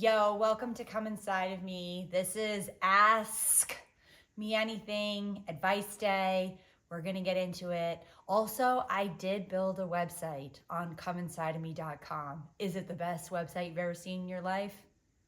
Yo, welcome to Come Inside of Me. This is Ask Me Anything Advice Day. We're going to get into it. Also, I did build a website on comeinsideofme.com. Is it the best website you've ever seen in your life?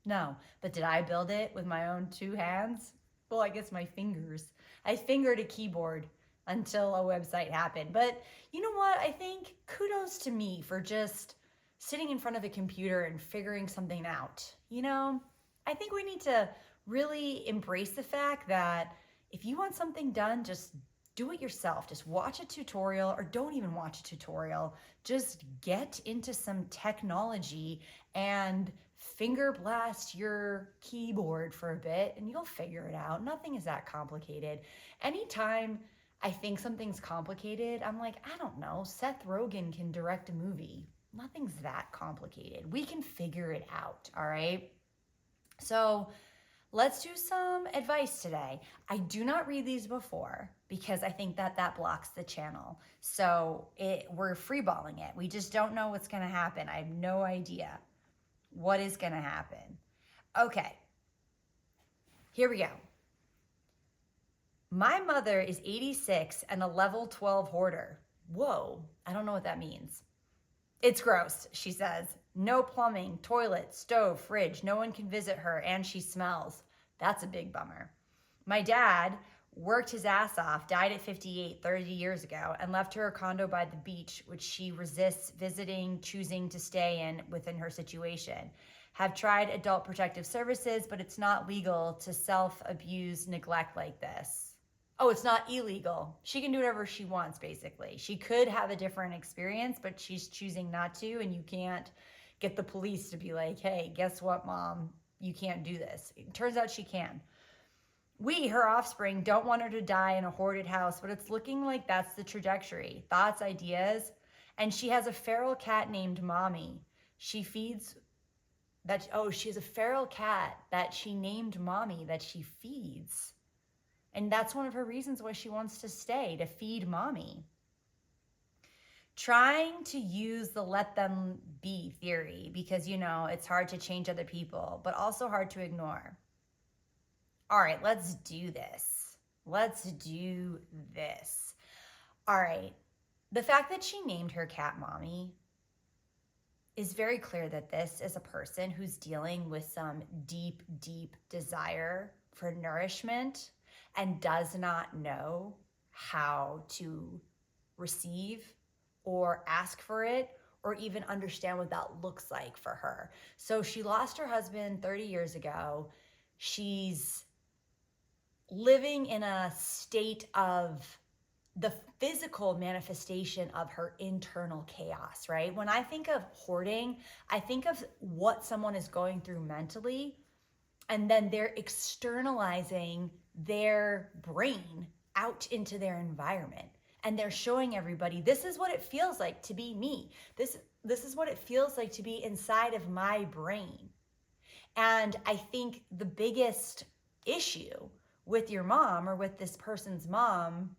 No. But did I build it with my own two hands? Well, I guess my fingers. I fingered a keyboard until a website happened. But you know what? I think kudos to me for just sitting in front of a computer and figuring something out. I think we need to really embrace the fact that if you want something done, just do it yourself. Just watch a tutorial, or don't even watch a tutorial. Just get into some technology and finger blast your keyboard for a bit and you'll figure it out. Nothing is that complicated. Anytime I think something's complicated, I'm like, I don't know, Seth Rogen can direct a movie. Nothing's that complicated. We can figure it out, all right? So let's do some advice today. I do not read these before because I think that blocks the channel. So we're freeballing it. We just don't know what's going to happen. I have no idea what is going to happen. Okay, here we go. My mother is 86 and a level 12 hoarder. Whoa, I don't know what that means. It's gross, she says. No plumbing, toilet, stove, fridge. No one can visit her, and she smells. That's a big bummer. My dad worked his ass off, died at 58 30 years ago, and left her a condo by the beach, which she resists visiting, choosing to stay in within her situation. Have tried adult protective services, but it's not legal to self-abuse neglect like this. Oh, it's not illegal. She can do whatever she wants, basically. She could have a different experience, but she's choosing not to, and you can't get the police to be like, hey, guess what, Mom? You can't do this. It turns out she can. We, her offspring, don't want her to die in a hoarded house, but it's looking like that's the trajectory. Thoughts, ideas? And she has a feral cat named Mommy. She feeds that, she has a feral cat that she named Mommy that she feeds. And that's one of her reasons why she wants to stay, to feed Mommy. Trying to use the let them be theory because, it's hard to change other people, but also hard to ignore. All right, let's do this. All right. The fact that she named her cat Mommy is very clear that this is a person who's dealing with some deep, deep desire for nourishment and does not know how to receive or ask for it or even understand what that looks like for her. So she lost her husband 30 years ago. She's living in a state of the physical manifestation of her internal chaos, right? When I think of hoarding, I think of what someone is going through mentally, and then they're externalizing their brain out into their environment. And they're showing everybody, this is what it feels like to be me. This is what it feels like to be inside of my brain. And I think the biggest issue with your mom or with this person's mom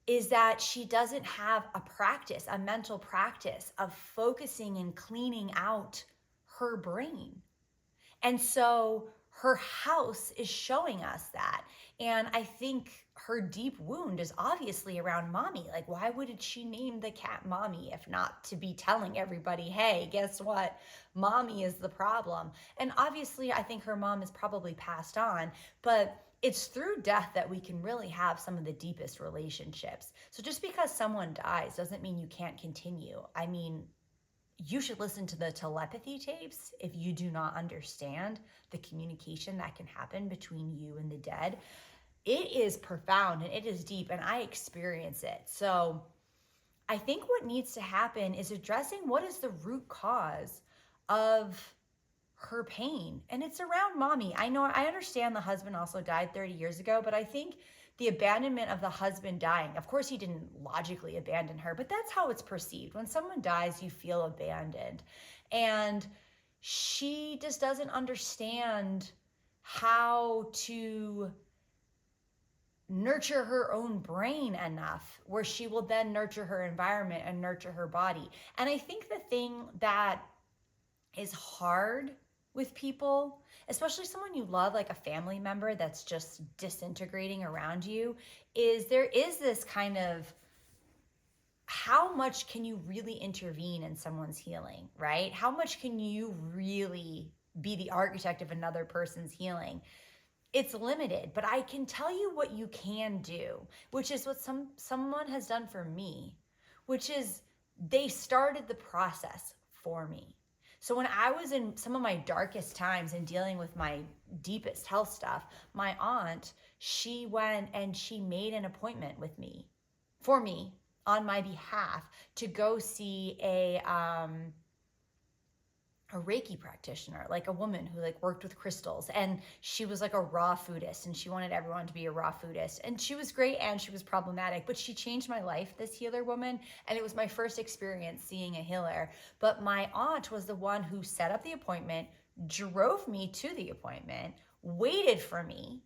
is that she doesn't have a mental practice of focusing and cleaning out her brain. And so her house is showing us that. And I think her deep wound is obviously around Mommy. Like, why would she name the cat Mommy if not to be telling everybody, hey, guess what? Mommy is the problem. And obviously, I think her mom is probably passed on, but it's through death that we can really have some of the deepest relationships. So just because someone dies doesn't mean you can't continue. I mean, you should listen to the telepathy tapes if you do not understand the communication that can happen between you and the dead. It is profound and it is deep, and I experience it. So I think what needs to happen is addressing what is the root cause of her pain. And it's around Mommy. I understand the husband also died 30 years ago, but I think the abandonment of the husband dying, of course he didn't logically abandon her, but that's how it's perceived. When someone dies, you feel abandoned. And she just doesn't understand how to nurture her own brain enough where she will then nurture her environment and nurture her body. And I think the thing that is hard with people, especially someone you love, like a family member that's just disintegrating around you, is there is this kind of, how much can you really intervene in someone's healing, right? How much can you really be the architect of another person's healing? It's limited, but I can tell you what you can do, which is what someone has done for me, which is they started the process for me. So when I was in some of my darkest times and dealing with my deepest health stuff, my aunt, she went and she made an appointment with me, for me, on my behalf, to go see a Reiki practitioner, like a woman who like worked with crystals, and she was like a raw foodist, and she wanted everyone to be a raw foodist, and she was great and she was problematic, but she changed my life, this healer woman, and it was my first experience seeing a healer. But my aunt was the one who set up the appointment, drove me to the appointment, waited for me,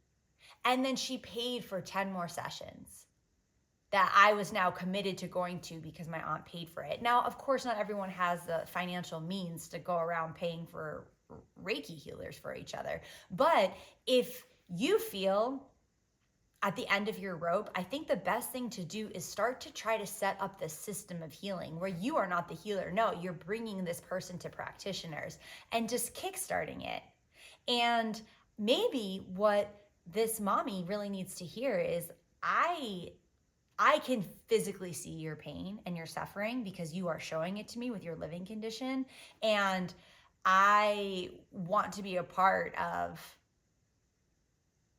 and then she paid for 10 more sessions that I was now committed to going to because my aunt paid for it. Now, of course, not everyone has the financial means to go around paying for Reiki healers for each other. But if you feel at the end of your rope, I think the best thing to do is start to try to set up the system of healing where you are not the healer. No, you're bringing this person to practitioners and just kickstarting it. And maybe what this mommy really needs to hear is, I can physically see your pain and your suffering because you are showing it to me with your living condition. And I want to be a part of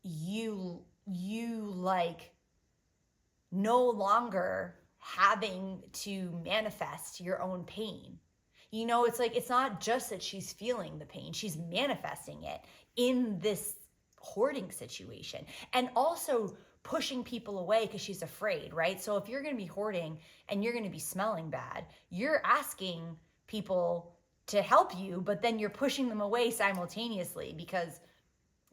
you like no longer having to manifest your own pain. You know, it's like, it's not just that she's feeling the pain, she's manifesting it in this hoarding situation. And also pushing people away because she's afraid, right? So if you're going to be hoarding and you're going to be smelling bad, you're asking people to help you, but then you're pushing them away simultaneously because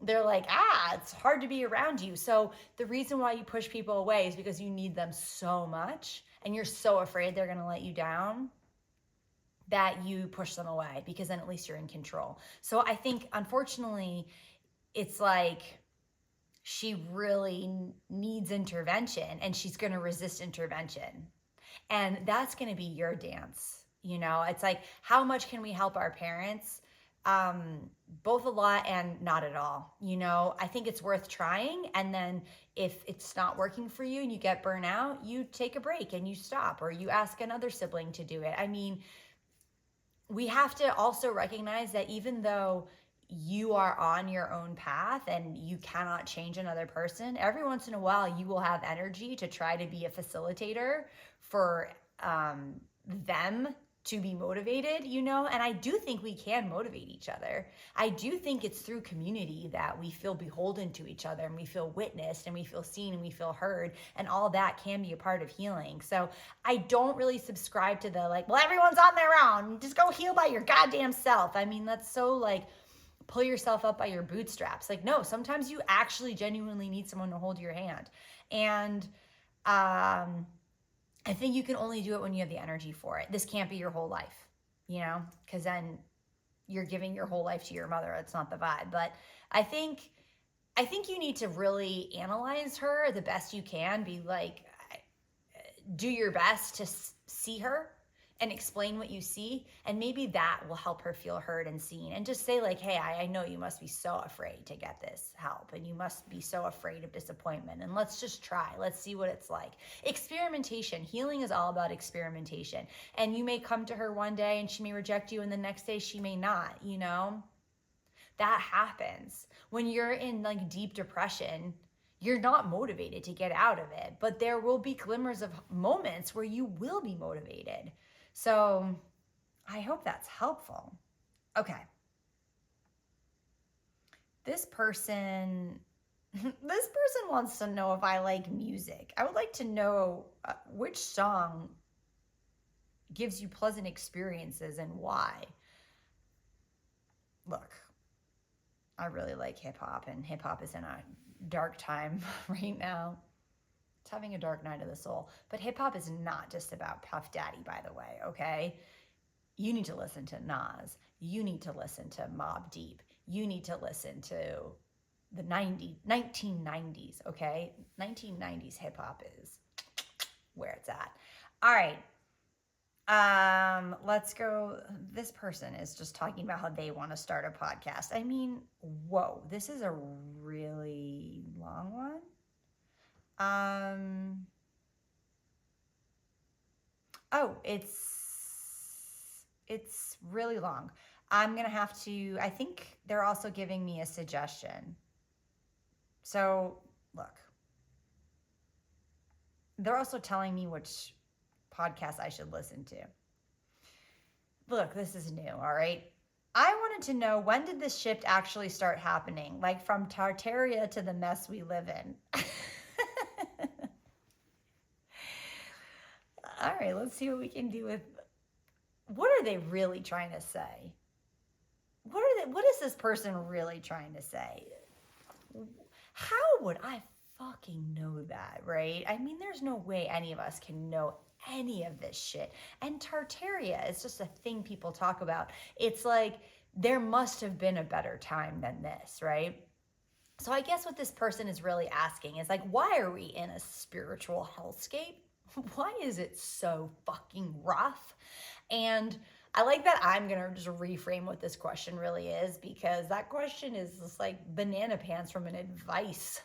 they're like, it's hard to be around you. So the reason why you push people away is because you need them so much and you're so afraid they're going to let you down that you push them away, because then at least you're in control. So I think, unfortunately, it's like she really needs intervention and she's going to resist intervention. And that's going to be your dance. You know, it's like, how much can we help our parents? Both a lot and not at all. You know, I think it's worth trying. And then if it's not working for you and you get burnt out, you take a break and you stop, or you ask another sibling to do it. I mean, we have to also recognize that even though you are on your own path and you cannot change another person, every once in a while you will have energy to try to be a facilitator for them to be motivated, you know? And I do think we can motivate each other. I do think it's through community that we feel beholden to each other and we feel witnessed and we feel seen and we feel heard, and all that can be a part of healing. So I don't really subscribe to the like, well, everyone's on their own, just go heal by your goddamn self. I mean, that's so like, pull yourself up by your bootstraps. Like, no, sometimes you actually genuinely need someone to hold your hand. And I think you can only do it when you have the energy for it. This can't be your whole life, you know, because then you're giving your whole life to your mother. It's not the vibe. But I think you need to really analyze her the best you can. Be like, do your best to see her and explain what you see, and maybe that will help her feel heard and seen. And just say like, hey, I know you must be so afraid to get this help, and you must be so afraid of disappointment, and let's just try, let's see what it's like. Experimentation. Healing is all about experimentation. And you may come to her one day and she may reject you, and the next day she may not, you know? That happens. When you're in like deep depression, you're not motivated to get out of it, but there will be glimmers of moments where you will be motivated. So I hope that's helpful. Okay. This person wants to know if I like music. I would like to know which song gives you pleasant experiences and why. Look, I really like hip hop, and hip hop is in a dark time right now. It's having a dark night of the soul. But hip hop is not just about Puff Daddy, by the way, okay? You need to listen to Nas. you need to listen to Mobb Deep. You need to listen to the 1990s, okay? 1990s hip hop is where it's at. All right. Let's go. This person is just talking about how they want to start a podcast. I mean, whoa, this is a really long one. Oh, it's really long. I'm gonna have to. I think they're also giving me a suggestion. So look, they're also telling me which podcast I should listen to. Look, this is new, all right? I wanted to know, when did this shift actually start happening? Like from Tartaria to the mess we live in. All right, let's see what we can do with. What are they really trying to say? What is this person really trying to say? How would I fucking know that, right? I mean, there's no way any of us can know any of this shit. And Tartaria is just a thing people talk about. It's like there must have been a better time than this, right? So I guess what this person is really asking is like, why are we in a spiritual hellscape? Why is it so fucking rough? And I like that I'm going to just reframe what this question really is, because that question is just like banana pants from an advice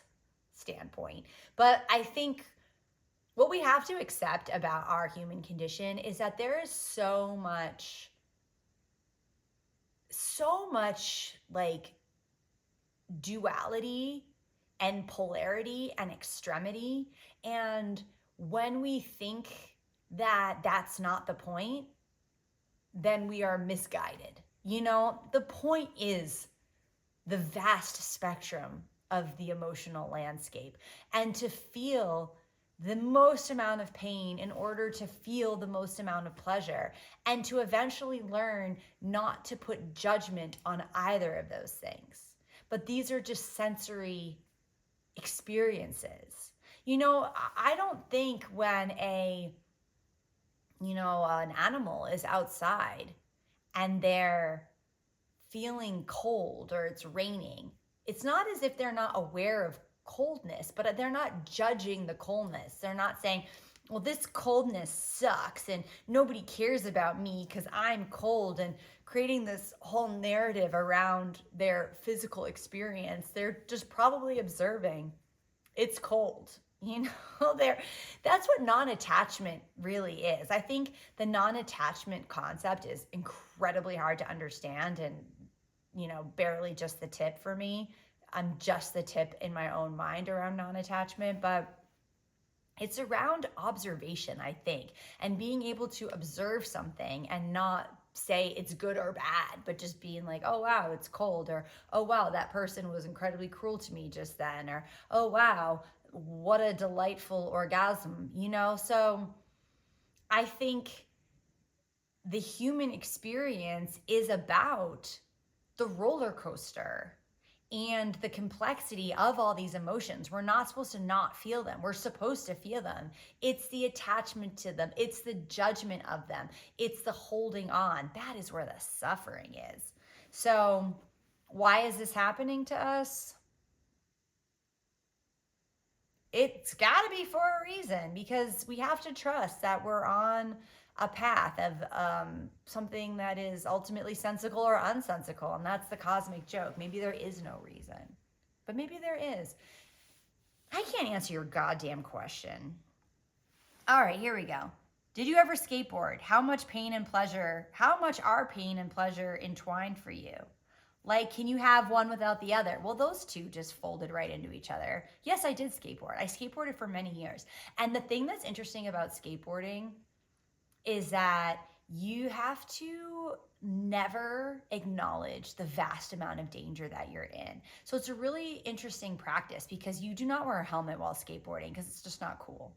standpoint. But I think what we have to accept about our human condition is that there is so much like duality and polarity and extremity. And when we think that that's not the point, then we are misguided. You know, the point is the vast spectrum of the emotional landscape, and to feel the most amount of pain in order to feel the most amount of pleasure, and to eventually learn not to put judgment on either of those things. But these are just sensory experiences. You know, I don't think when an animal is outside and they're feeling cold or it's raining, it's not as if they're not aware of coldness, but they're not judging the coldness. They're not saying, well, this coldness sucks and nobody cares about me because I'm cold, and creating this whole narrative around their physical experience. They're just probably observing it's cold. That's what non-attachment really is. I think the non-attachment concept is incredibly hard to understand, and barely just the tip for me. I'm just the tip in my own mind around non-attachment, but it's around observation, I think, and being able to observe something and not say it's good or bad, but just being like, oh wow, it's cold, or oh wow, that person was incredibly cruel to me just then, or oh wow, what a delightful orgasm, So I think the human experience is about the roller coaster and the complexity of all these emotions. We're not supposed to not feel them. We're supposed to feel them. It's the attachment to them. It's the judgment of them. It's the holding on. That is where the suffering is. So, why is this happening to us? It's got to be for a reason, because we have to trust that we're on a path of something that is ultimately sensical or unsensical, and that's the cosmic joke. Maybe there is no reason, but maybe there is. I can't answer your goddamn question. All right, here we go. Did you ever skateboard? How much are pain and pleasure entwined for you? Like, can you have one without the other? Well, those two just folded right into each other. Yes, I did skateboard. I skateboarded for many years. And the thing that's interesting about skateboarding is that you have to never acknowledge the vast amount of danger that you're in. So it's a really interesting practice, because you do not wear a helmet while skateboarding, because it's just not cool.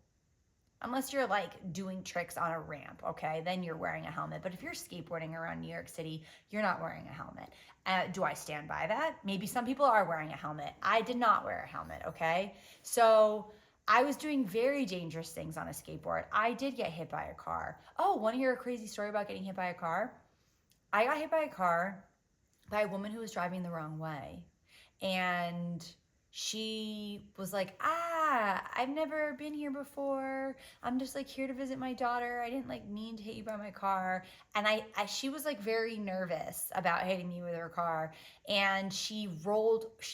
Unless you're like doing tricks on a ramp, okay? Then you're wearing a helmet. But if you're skateboarding around New York City, you're not wearing a helmet. Do I stand by that? Maybe some people are wearing a helmet. I did not wear a helmet, okay? So I was doing very dangerous things on a skateboard. I did get hit by a car. Oh, want to hear a crazy story about getting hit by a car? I got hit by a car by a woman who was driving the wrong way. And she was like, I've never been here before. I'm just like here to visit my daughter. I didn't like mean to hit you by my car. And she was like very nervous about hitting me with her car. And she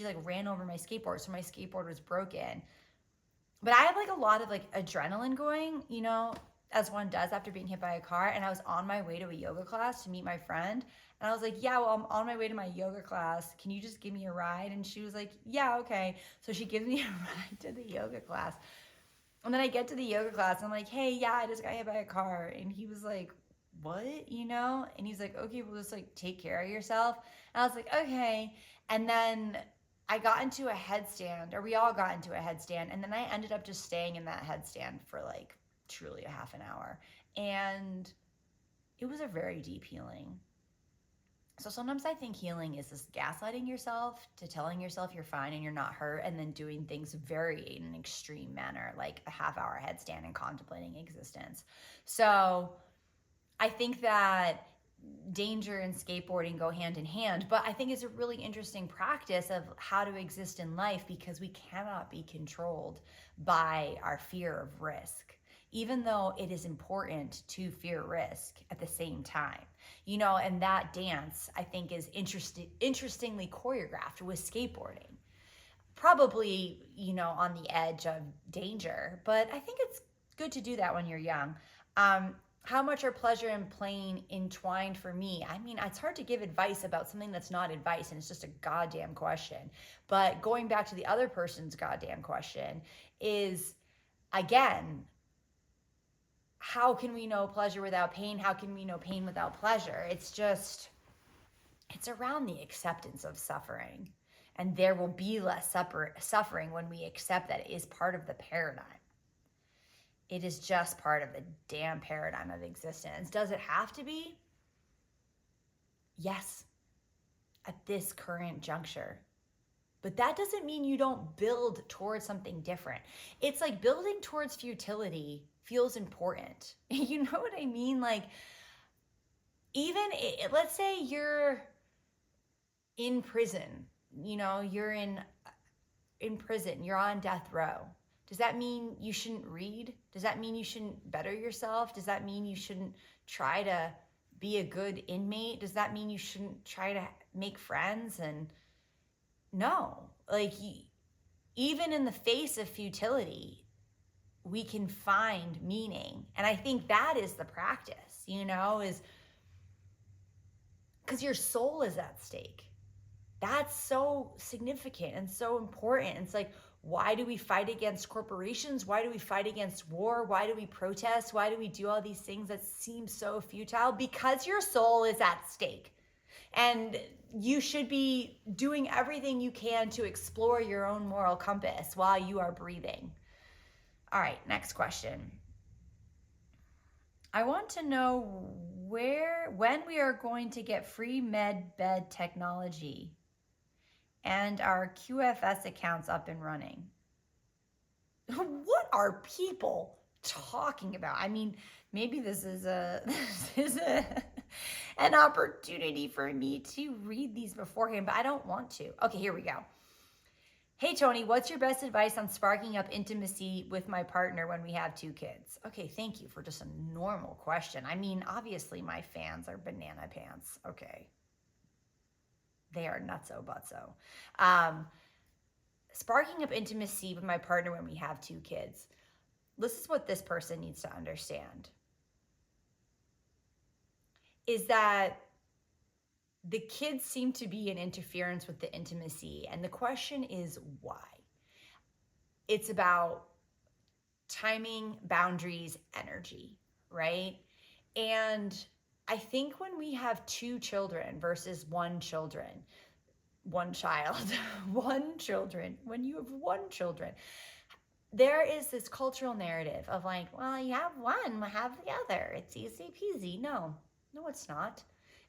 like ran over my skateboard. So my skateboard was broken. But I have like a lot of like adrenaline going, as one does after being hit by a car. And I was on my way to a yoga class to meet my friend. And I was like, yeah, well, I'm on my way to my yoga class. Can you just give me a ride? And she was like, yeah, okay. So she gives me a ride to the yoga class. And then I get to the yoga class and I'm like, hey, yeah, I just got hit by a car. And he was like, what? And he's like, okay, well, just like take care of yourself. And I was like, okay. And then I got into a headstand, or we all got into a headstand. And then I ended up just staying in that headstand for like truly a half an hour. And it was a very deep healing. So sometimes I think healing is just gaslighting yourself to telling yourself you're fine and you're not hurt, and then doing things very in an extreme manner, like a half-hour headstand and contemplating existence. So I think that danger and skateboarding go hand in hand, but I think it's a really interesting practice of how to exist in life, because we cannot be controlled by our fear of risk, even though it is important to fear risk at the same time. And that dance, I think, is interestingly choreographed with skateboarding. Probably, on the edge of danger, but I think it's good to do that when you're young. How much are pleasure and pain entwined for me? I mean, it's hard to give advice about something that's not advice and it's just a goddamn question. But going back to the other person's goddamn question is, again, how can we know pleasure without pain? How can we know pain without pleasure? It's around the acceptance of suffering. And there will be less suffering when we accept that it is part of the paradigm. It is just part of the damn paradigm of existence. Does it have to be? Yes, at this current juncture. But that doesn't mean you don't build towards something different. It's like building towards futility feels important. You know what I mean? Like, even let's say you're in prison, you're in prison, you're on death row. Does that mean you shouldn't read? Does that mean you shouldn't better yourself? Does that mean you shouldn't try to be a good inmate? Does that mean you shouldn't try to make friends? And no, like, even in the face of futility, we can find meaning. And I think that is the practice, is because your soul is at stake. That's so significant and so important. It's like, why do we fight against corporations? Why do we fight against war? Why do we protest? Why do we do all these things that seem so futile? Because your soul is at stake. And you should be doing everything you can to explore your own moral compass while you are breathing. All right, next question. I want to know when we are going to get free med bed technology and our QFS accounts up and running. What are people talking about? I mean, maybe this is an opportunity for me to read these beforehand, but I don't want to. Okay, here we go. Hey, Tony, what's your best advice on sparking up intimacy with my partner when we have 2 kids? Okay, thank you for just a normal question. I mean, obviously my fans are banana pants. Okay. They are nutso butso. Sparking up intimacy with my partner when we have 2 kids. This is what this person needs to understand. Is that the kids seem to be an interference with the intimacy. And the question is why? It's about timing, boundaries, energy, right? And I think when we have 2 children versus 1 child, when you have 1 children, there is this cultural narrative of like, well, you have one, have the other. It's easy peasy. No, it's not.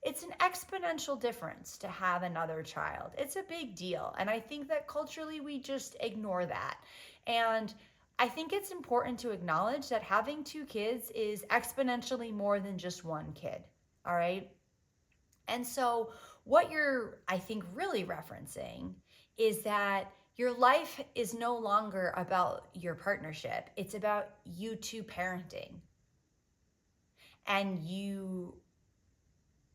It's an exponential difference to have another child. It's a big deal. And I think that culturally we just ignore that. And I think it's important to acknowledge that having 2 kids is exponentially more than just 1 kid. All right. And so, what you're, I think, really referencing is that your life is no longer about your partnership, it's about you two parenting. And you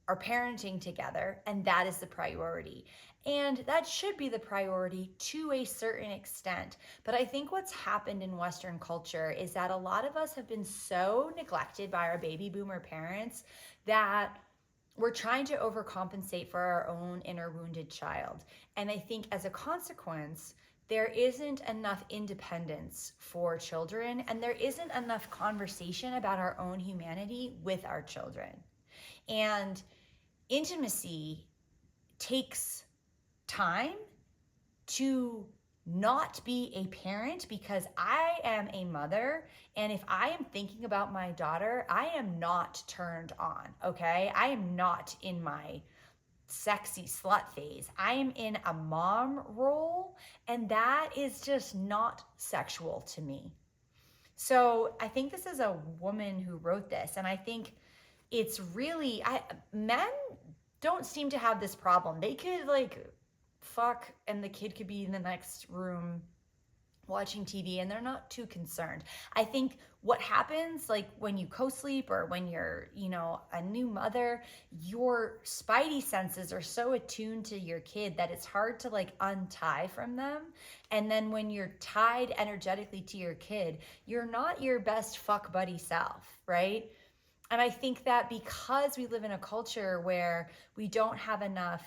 are parenting together, and that is the priority. And that should be the priority to a certain extent. But I think what's happened in Western culture is that a lot of us have been so neglected by our baby boomer parents that we're trying to overcompensate for our own inner wounded child. And I think as a consequence, there isn't enough independence for children, and there isn't enough conversation about our own humanity with our children. And intimacy takes time to not be a parent, because I am a mother, and if I am thinking about my daughter, I am not turned on, okay? I am not in my sexy slut phase. I am in a mom role, and that is just not sexual to me. So I think this is a woman who wrote this, and I think it's really, men don't seem to have this problem. They could like fuck and the kid could be in the next room watching TV and they're not too concerned. I think what happens like when you co-sleep or when you're, a new mother, your spidey senses are so attuned to your kid that it's hard to like untie from them. And then when you're tied energetically to your kid, you're not your best fuck buddy self, right? And I think that because we live in a culture where we don't have enough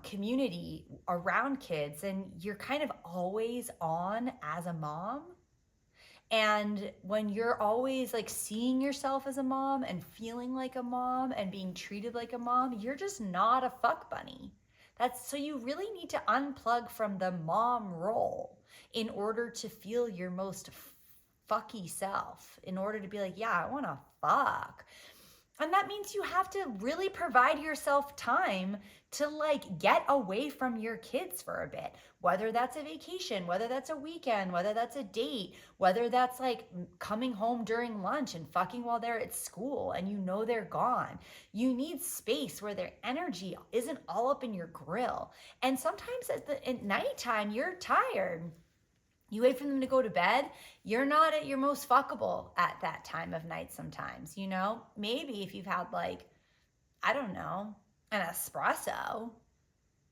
community around kids, and you're kind of always on as a mom. And when you're always like seeing yourself as a mom and feeling like a mom and being treated like a mom, you're just not a fuck bunny. That's so you really need to unplug from the mom role in order to feel your most fucky self, in order to be like, yeah, I want to fuck. And that means you have to really provide yourself time to like get away from your kids for a bit. Whether that's a vacation, whether that's a weekend, whether that's a date, whether that's like coming home during lunch and fucking while they're at school and they're gone. You need space where their energy isn't all up in your grill. And sometimes at nighttime, you're tired. You wait for them to go to bed, you're not at your most fuckable at that time of night sometimes, Maybe if you've had like, I don't know, an espresso,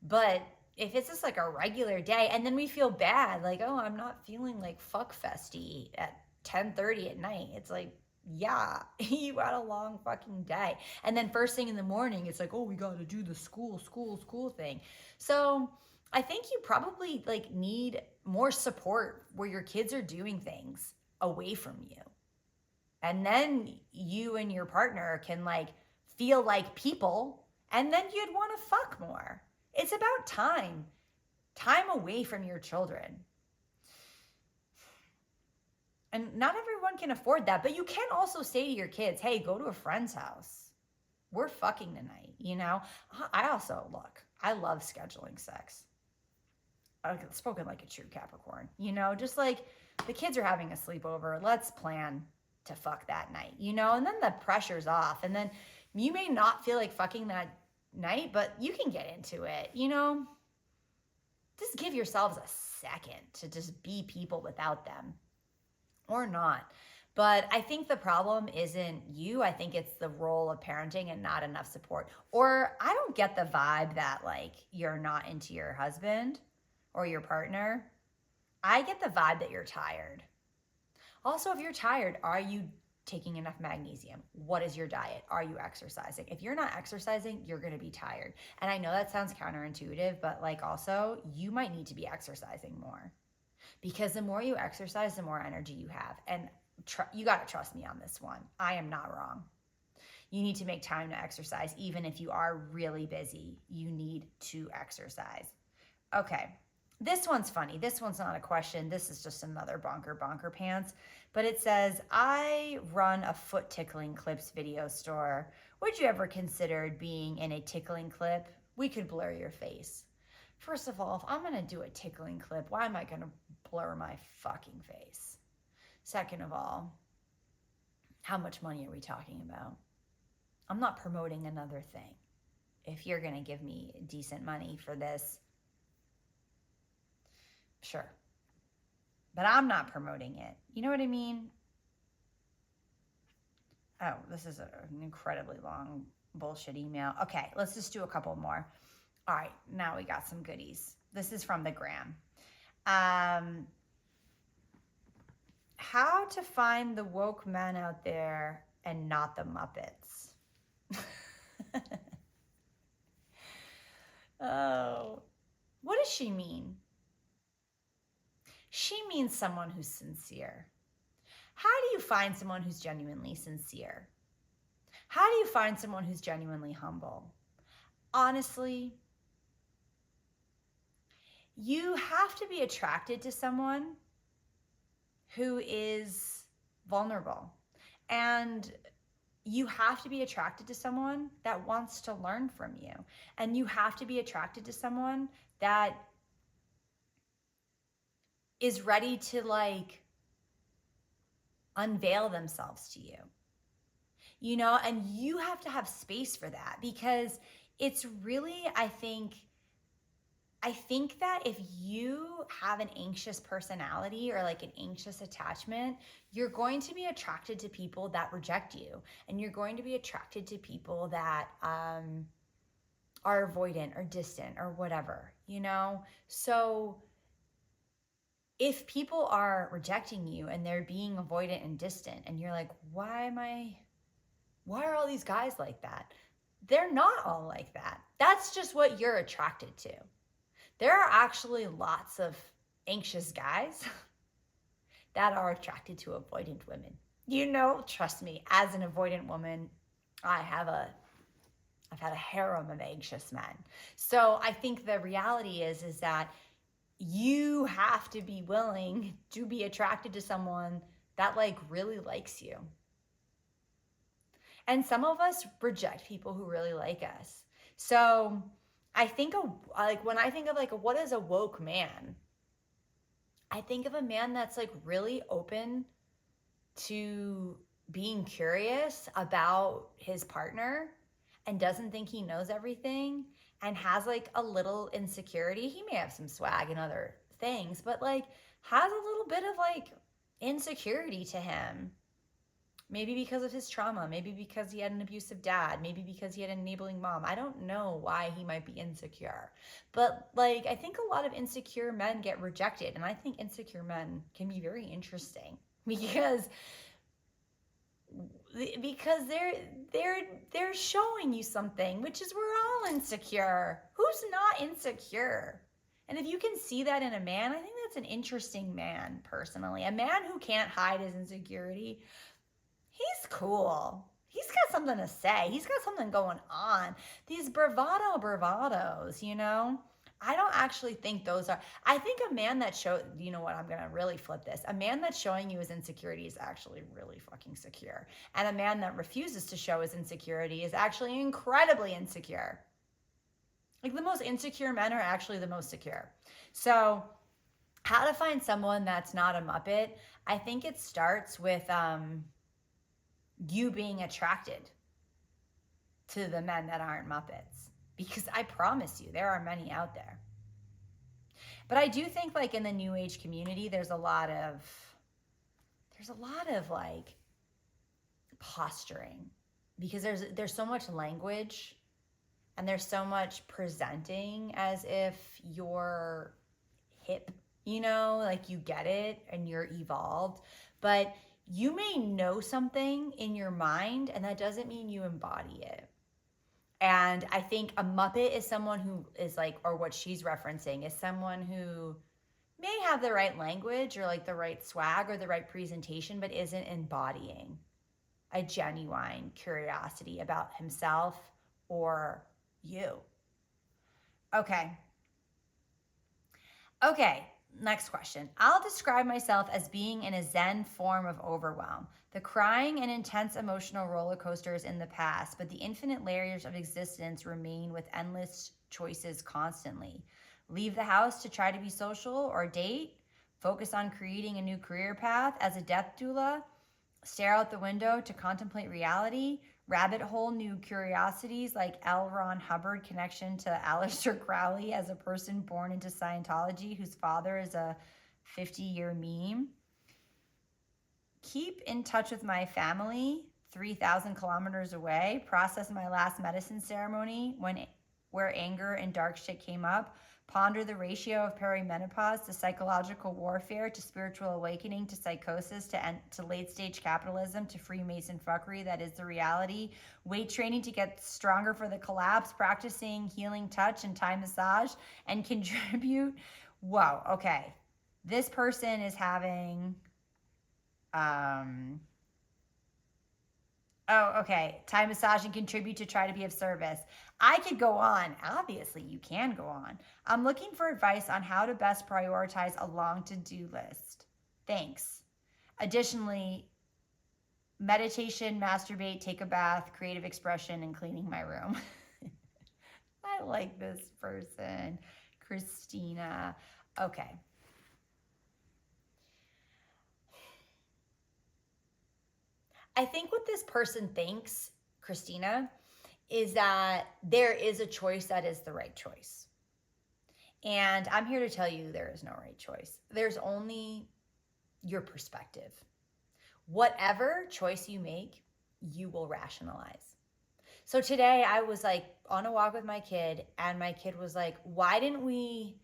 but if it's just like a regular day and then we feel bad, like, oh, I'm not feeling like fuck festy at 10:30 at night. It's like, yeah, you had a long fucking day. And then first thing in the morning, it's like, oh, we got to do the school thing. So I think you probably like need more support where your kids are doing things away from you. And then you and your partner can like feel like people, and then you'd want to fuck more. It's about time away from your children. And not everyone can afford that, but you can also say to your kids, hey, go to a friend's house. We're fucking tonight. I also, look, I love scheduling sex. I've spoken like a true Capricorn, just like the kids are having a sleepover. Let's plan to fuck that night, and then the pressure's off. And then you may not feel like fucking that night, but you can get into it, Just give yourselves a second to just be people without them, or not. But I think the problem isn't you. I think it's the role of parenting and not enough support. Or I don't get the vibe that like you're not into your husband or your partner. I get the vibe that you're tired. Also, if you're tired, are you taking enough magnesium? What is your diet? Are you exercising? If you're not exercising, you're going to be tired. And I know that sounds counterintuitive, but like also, you might need to be exercising more, because the more you exercise, the more energy you have. And you got to trust me on this one. I am not wrong. You need to make time to exercise. Even if you are really busy, you need to exercise. Okay. This one's funny. This one's not a question. This is just another bonker pants. But it says, I run a foot tickling clips video store. Would you ever consider being in a tickling clip? We could blur your face. First of all, if I'm going to do a tickling clip, why am I going to blur my fucking face? Second of all, how much money are we talking about? I'm not promoting another thing. if you're going to give me decent money for this, sure. But I'm not promoting it. You know what I mean? Oh, this is an incredibly long bullshit email. Okay, let's just do a couple more. All right, now we got some goodies. This is from the gram. How to find the woke men out there and not the Muppets. Oh, what does she mean? She means someone who's sincere. How do you find someone who's genuinely sincere? How do you find someone who's genuinely humble? Honestly, you have to be attracted to someone who is vulnerable. And you have to be attracted to someone that wants to learn from you. And you have to be attracted to someone that is ready to like unveil themselves to you. You know, and you have to have space for that, because it's really, I think that if you have an anxious personality or like an anxious attachment, you're going to be attracted to people that reject you, and you're going to be attracted to people that are avoidant or distant or whatever, you know? So if people are rejecting you and they're being avoidant and distant, and you're like, why are all these guys like that? They're not all like that. That's just what you're attracted to. There are actually lots of anxious guys that are attracted to avoidant women. You know, trust me, as an avoidant woman, I've had a harem of anxious men. So I think the reality is that you have to be willing to be attracted to someone that like really likes you. And some of us reject people who really like us. So I think like when I think of like what is a woke man, I think of a man that's like really open to being curious about his partner and doesn't think he knows everything and has like a little insecurity. He may have some swag and other things, but like has a little bit of like insecurity to him. Maybe because of his trauma, maybe because he had an abusive dad, maybe because he had an enabling mom. I don't know why he might be insecure. But like I think a lot of insecure men get rejected, and I think insecure men can be very interesting because they're showing you something, which is we're all insecure. Who's not insecure? And if you can see that in a man, I think that's an interesting man personally. A man who can't hide his insecurity. He's cool. He's got something to say. He's got something going on. These bravados, you know? I don't actually think those are. I think a man that you know what, I'm going to really flip this. A man that's showing you his insecurity is actually really fucking secure. And a man that refuses to show his insecurity is actually incredibly insecure. Like the most insecure men are actually the most secure. So, how to find someone that's not a Muppet? I think it starts with you being attracted to the men that aren't Muppets, because I promise you there are many out there. But I do think like in the new age community there's a lot of like posturing, because there's so much language and there's so much presenting as if you're hip, you know, like you get it and you're evolved, but you may know something in your mind and that doesn't mean you embody it. And I think a Muppet is someone who is like, or what she's referencing is someone who may have the right language or like the right swag or the right presentation, but isn't embodying a genuine curiosity about himself or you. Okay. Next question. I'll describe myself as being in a Zen form of overwhelm. The crying and intense emotional roller coasters in the past, but the infinite layers of existence remain with endless choices constantly. Leave the house to try to be social or date, focus on creating a new career path as a death doula, stare out the window to contemplate reality, Rabbit hole new curiosities like L. Ron Hubbard connection to Aleister Crowley as a person born into Scientology whose father is a 50-year meme. Keep in touch with my family 3,000 kilometers away. Process my last medicine ceremony where anger and dark shit came up. Ponder the ratio of perimenopause to psychological warfare to spiritual awakening to psychosis to late stage capitalism to Freemason fuckery that is the reality. Weight training to get stronger for the collapse. Practicing healing touch and Thai massage and contribute. Whoa, okay. This person is having Thai massage and contribute to try to be of service. I could go on. Obviously, you can go on. I'm looking for advice on how to best prioritize a long to-do list. Thanks. Additionally, meditation, masturbate, take a bath, creative expression, and cleaning my room. I like this person. Christina. Okay. I think what this person thinks, Christina, is that there is a choice that is the right choice. And I'm here to tell you there is no right choice. There's only your perspective. Whatever choice you make, you will rationalize. So today I was like on a walk with my kid, and my kid was like, why didn't we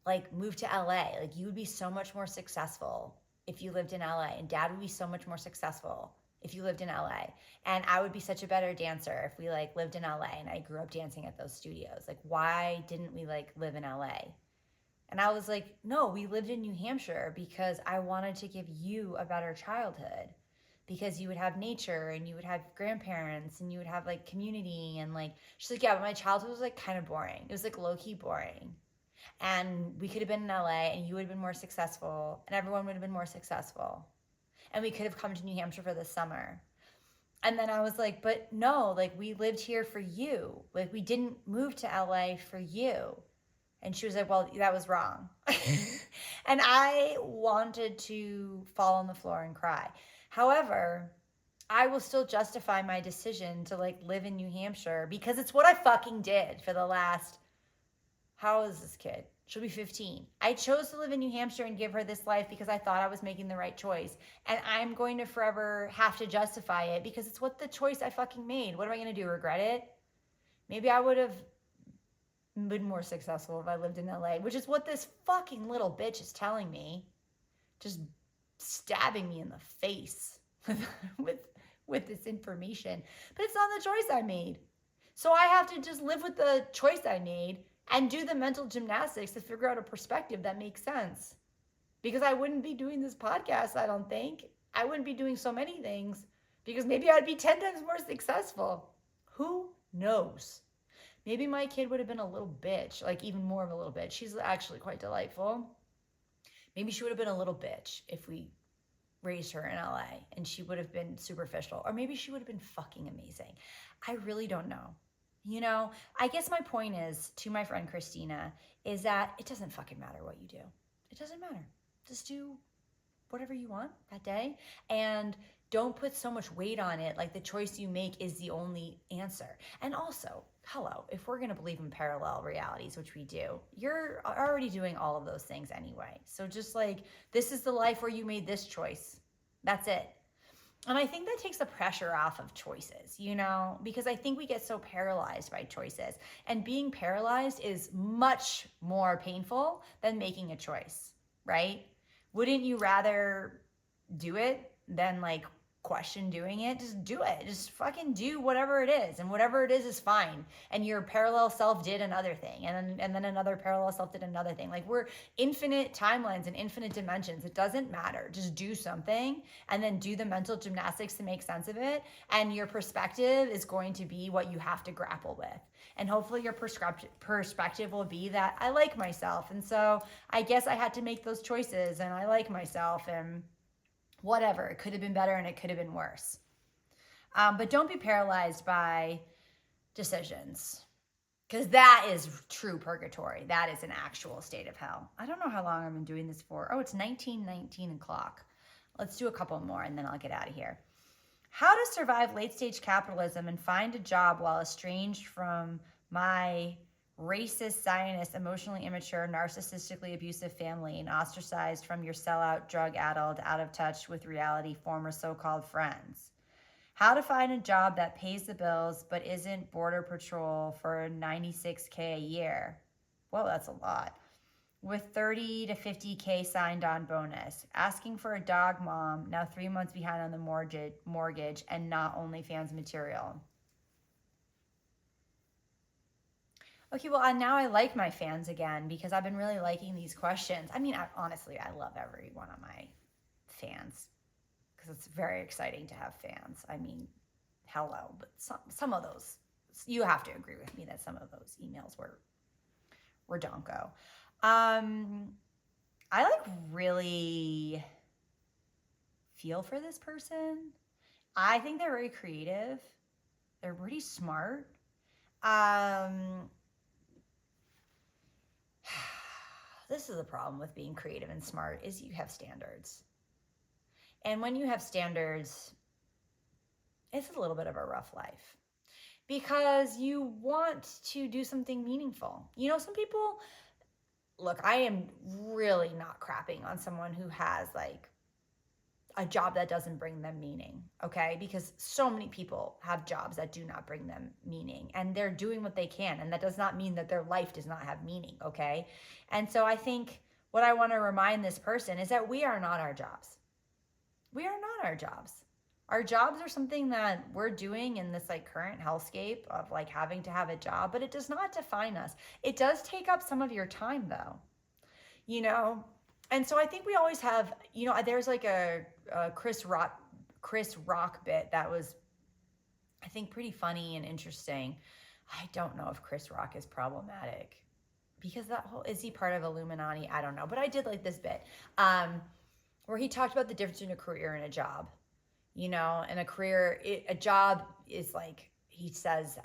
like move to LA? Like, you would be so much more successful if you lived in LA, and dad would be so much more successful if you lived in LA, and I would be such a better dancer if we like lived in LA and I grew up dancing at those studios. Like, why didn't we like live in LA? And I was like, no, we lived in New Hampshire because I wanted to give you a better childhood, because you would have nature and you would have grandparents and you would have like community. And like, she's like, yeah, but my childhood was like kind of boring. It was like low-key boring. And we could have been in LA and you would have been more successful and everyone would have been more successful. And we could have come to New Hampshire for the summer. And then I was like, but no, like, we lived here for you. Like, we didn't move to LA for you. And she was like, well, that was wrong. And I wanted to fall on the floor and cry. However, I will still justify my decision to like live in New Hampshire because it's what I fucking did for the last, how old is this kid? She'll be 15. I chose to live in New Hampshire and give her this life because I thought I was making the right choice. And I'm going to forever have to justify it because it's what the choice I fucking made. What am I going to do? Regret it? Maybe I would have been more successful if I lived in LA, which is what this fucking little bitch is telling me. Just stabbing me in the face with this information. But it's not the choice I made. So I have to just live with the choice I made and do the mental gymnastics to figure out a perspective that makes sense. Because I wouldn't be doing this podcast, I don't think. I wouldn't be doing so many things because maybe I'd be 10 times more successful. Who knows? Maybe my kid would have been a little bitch, like even more of a little bitch. She's actually quite delightful. Maybe she would have been a little bitch if we raised her in LA and she would have been superficial. Or maybe she would have been fucking amazing. I really don't know. You know, I guess my point is to my friend Christina is that it doesn't fucking matter what you do. It doesn't matter. Just do whatever you want that day and don't put so much weight on it. Like, the choice you make is the only answer. And also, hello, if we're going to believe in parallel realities, which we do, you're already doing all of those things anyway. So just like, this is the life where you made this choice. That's it. And I think that takes the pressure off of choices, you know, because I think we get so paralyzed by choices. And being paralyzed is much more painful than making a choice, right? Wouldn't you rather do it than like question doing it? Just do it. Just fucking do whatever it is. And whatever it is fine. And your parallel self did another thing. And then another parallel self did another thing. Like, we're infinite timelines and infinite dimensions. It doesn't matter. Just do something and then do the mental gymnastics to make sense of it. And your perspective is going to be what you have to grapple with. And hopefully your perspective will be that I like myself. And so I guess I had to make those choices and I like myself and whatever. It could have been better and it could have been worse. But don't be paralyzed by decisions, because that is true purgatory. That is an actual state of hell. I don't know how long I've been doing this for. Oh, it's 19:19 o'clock. Let's do a couple more and then I'll get out of here. How to survive late stage capitalism and find a job while estranged from my racist, Zionist, emotionally immature, narcissistically abusive family and ostracized from your sellout, drug addled, out of touch with reality, former so called friends. How to find a job that pays the bills but isn't Border Patrol for $96K a year. Whoa, that's a lot. With 30 to 50K signed on bonus. Asking for a dog mom, now 3 months behind on the mortgage and not OnlyFans material. Okay, well, now I like my fans again because I've been really liking these questions. I mean, honestly, I love every one of my fans because it's very exciting to have fans. I mean, hello, but some of those, you have to agree with me that some of those emails were donko. I like really feel for this person. I think they're very creative. They're pretty smart. This is the problem with being creative and smart is you have standards. And when you have standards, it's a little bit of a rough life because you want to do something meaningful. You know, some people, look, I am really not crapping on someone who has like a job that doesn't bring them meaning, okay? Because so many people have jobs that do not bring them meaning and they're doing what they can. And that does not mean that their life does not have meaning, okay? And so I think what I want to remind this person is that we are not our jobs. We are not our jobs. Our jobs are something that we're doing in this like current hellscape of like having to have a job, but it does not define us. It does take up some of your time though, you know? And so I think we always have, you know, there's like a Chris Rock bit that was, I think, pretty funny and interesting. I don't know if Chris Rock is problematic because that whole, is he part of Illuminati? I don't know, but I did like this bit where he talked about the difference between a career and a job, you know, and a job is like, he says,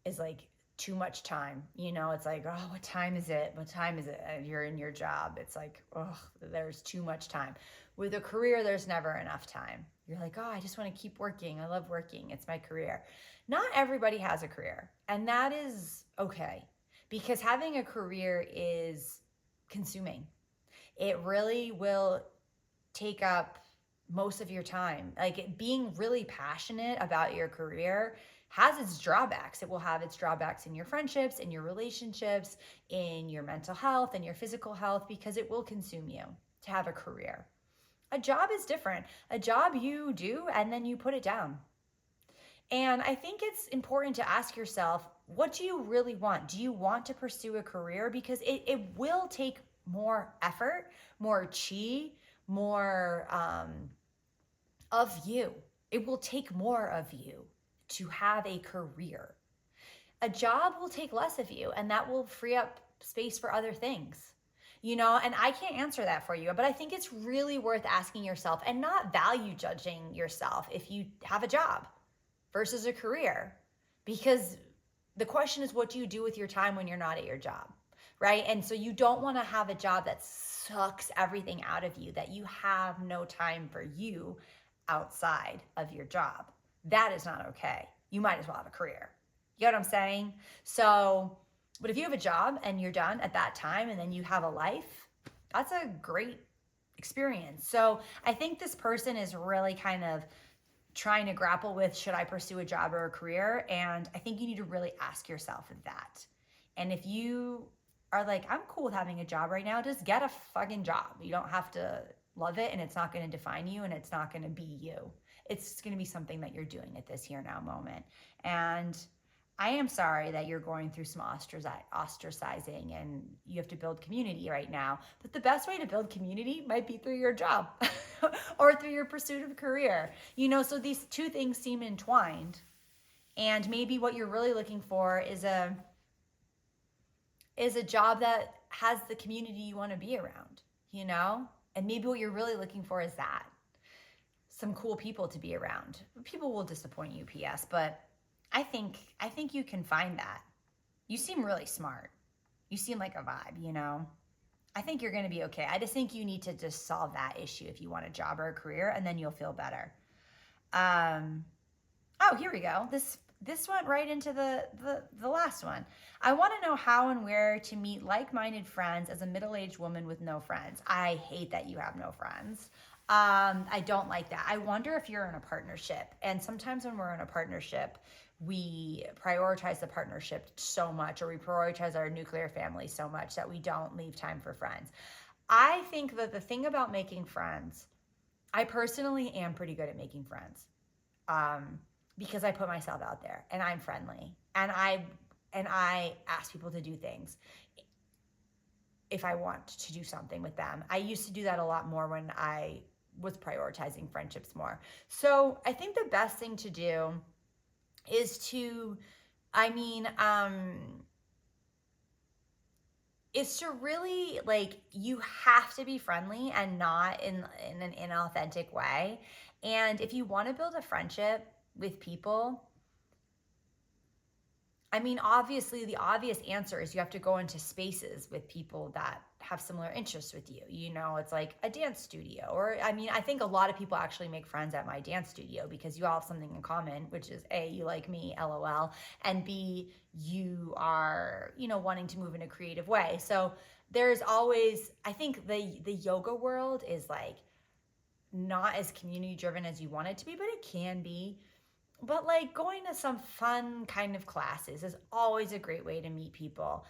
is like too much time. You know, it's like, oh, what time is it? What time is it? And you're in your job. It's like, oh, there's too much time. With a career, there's never enough time. You're like, oh, I just want to keep working. I love working. It's my career. Not everybody has a career, and that is okay because having a career is consuming. It really will take up most of your time. Like being really passionate about your career has its drawbacks. It will have its drawbacks in your friendships, in your relationships, in your mental health, and your physical health, because it will consume you to have a career. A job is different. A job you do and then you put it down. And I think it's important to ask yourself, what do you really want? Do you want to pursue a career? Because it will take more effort, more chi, more of you. It will take more of you to have a career. A job will take less of you, and that will free up space for other things. You know, and I can't answer that for you, but I think it's really worth asking yourself and not value judging yourself if you have a job versus a career. Because the question is, what do you do with your time when you're not at your job? Right? And so you don't want to have a job that sucks everything out of you, that you have no time for you outside of your job. That is not okay. You might as well have a career. You know what I'm saying? So, but if you have a job and you're done at that time and then you have a life, that's a great experience. So I think this person is really kind of trying to grapple with, should I pursue a job or a career? And I think you need to really ask yourself that. And if you are like, I'm cool with having a job right now, just get a fucking job. You don't have to love it, and it's not going to define you, and it's not going to be you. It's going to be something that you're doing at this here now moment. And I am sorry that you're going through some ostracizing and you have to build community right now. But the best way to build community might be through your job or through your pursuit of a career. You know, so these two things seem entwined. And maybe what you're really looking for is a job that has the community you want to be around, you know? And maybe what you're really looking for is that. Some cool people to be around. People will disappoint you, PS, but I think you can find that. You seem really smart. You seem like a vibe, you know? I think you're going to be okay. I just think you need to just solve that issue if you want a job or a career, and then you'll feel better. Um, oh, here we go. This went right into the last one. I want to know how and where to meet like-minded friends as a middle-aged woman with no friends. I hate that you have no friends. I don't like that. I wonder if you're in a partnership. And sometimes when we're in a partnership, we prioritize the partnership so much, or we prioritize our nuclear family so much that we don't leave time for friends. I think that the thing about making friends, I personally am pretty good at making friends. Um, because I put myself out there and I'm friendly and I ask people to do things if I want to do something with them. I used to do that a lot more when I was prioritizing friendships more. So I think the best thing to do is to, I mean, is to really, like, you have to be friendly and not in an inauthentic way. And if you want to build a friendship with people, I mean, obviously, the obvious answer is you have to go into spaces with people that have similar interests with you. You know, it's like a dance studio. Or, I mean, I think a lot of people actually make friends at my dance studio because you all have something in common, which is A, you like me, LOL, and B, you are, you know, wanting to move in a creative way. So there's always, I think the yoga world is like not as community driven as you want it to be, but it can be. But like going to some fun kind of classes is always a great way to meet people.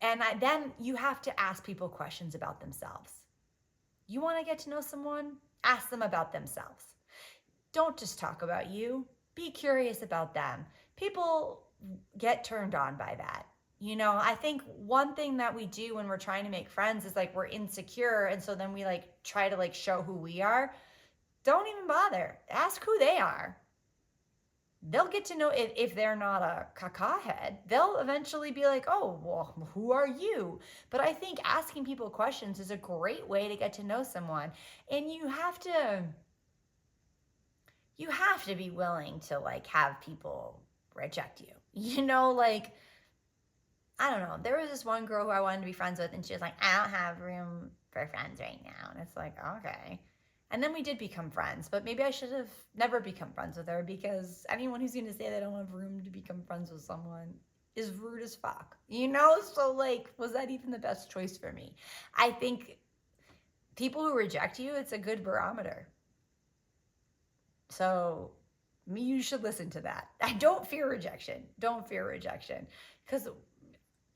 And then you have to ask people questions about themselves. You want to get to know someone? Ask them about themselves. Don't just talk about you. Be curious about them. People get turned on by that. You know, I think one thing that we do when we're trying to make friends is like we're insecure. And so then we like try to like show who we are. Don't even bother. Ask who they are. They'll get to know, if they're not a caca head, they'll eventually be like, oh, well, who are you? But I think asking people questions is a great way to get to know someone. And you have to be willing to like have people reject you. You know, like, I don't know. There was this one girl who I wanted to be friends with, and she was like, I don't have room for friends right now. And it's like, okay. And then we did become friends, but maybe I should have never become friends with her, because anyone who's going to say they don't have room to become friends with someone is rude as fuck, you know? So, like, was that even the best choice for me? I think people who reject you, it's a good barometer. So, you should listen to that. I don't fear rejection. Don't fear rejection. Because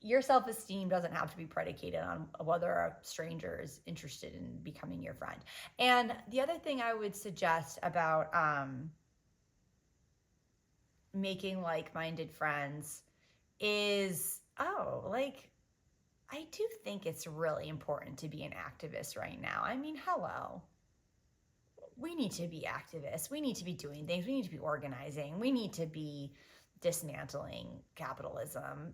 your self-esteem doesn't have to be predicated on whether a stranger is interested in becoming your friend. And the other thing I would suggest about making like-minded friends is, like, I do think it's really important to be an activist right now. I mean, hello. We need to be activists. We need to be doing things. We need to be organizing. We need to be dismantling capitalism.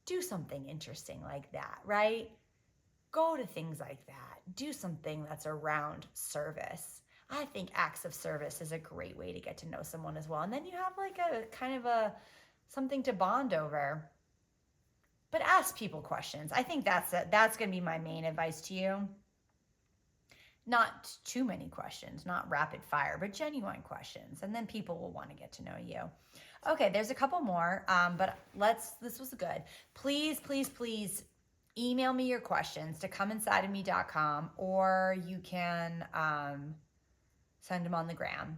Do something interesting like that, right? Go to things like that. Do something that's around service. I think acts of service is a great way to get to know someone as well. And then you have like a kind of a something to bond over. But ask people questions. I think that's going to be my main advice to you. Not too many questions, not rapid fire, but genuine questions. And then people will want to get to know you. Okay, there's a couple more, but this was good. Please, please, please email me your questions to comeinsideofme.com, or you can send them on the gram.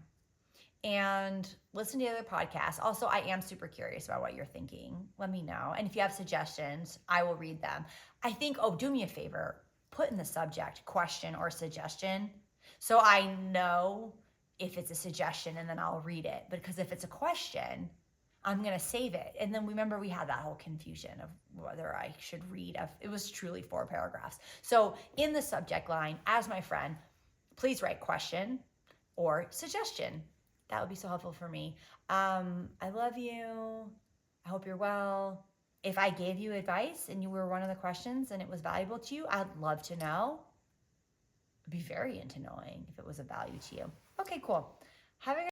And listen to the other podcasts. Also, I am super curious about what you're thinking. Let me know. And if you have suggestions, I will read them. I think, do me a favor. Put in the subject question or suggestion, so I know if it's a suggestion, and then I'll read it. Because if it's a question, I'm going to save it. And then remember, we had that whole confusion of whether I should read. It was truly 4 paragraphs. So in the subject line, as my friend, please write question or suggestion. That would be so helpful for me. I love you. I hope you're well. If I gave you advice and you were one of the questions and it was valuable to you, I'd love to know. I'd be very into knowing if it was of value to you. Okay, cool. Have a